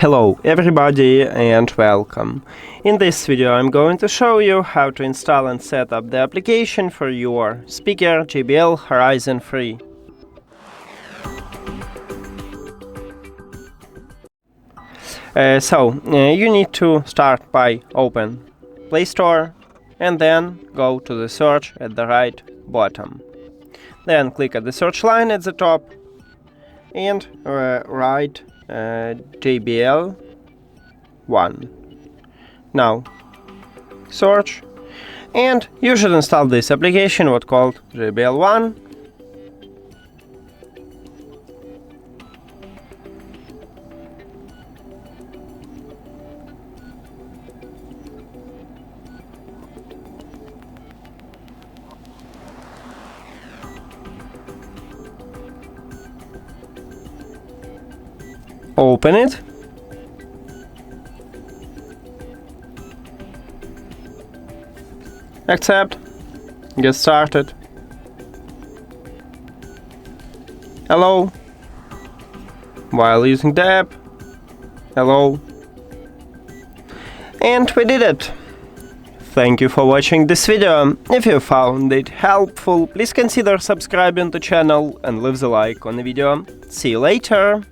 Hello everybody and welcome. In this video I'm going to show you how to install and set up the application for your speaker JBL Horizon 3. You need to start by open Play Store and then go to the search at the right bottom. Then click at the search line at the top and write JBL 1. Now search and you should install this application what's called JBL 1. Open it. Accept. Get started. Hello. While using the app. Hello. And we did it. Thank you for watching this video. If you found it helpful, please consider subscribing to the channel and leave the like on the video. See you later.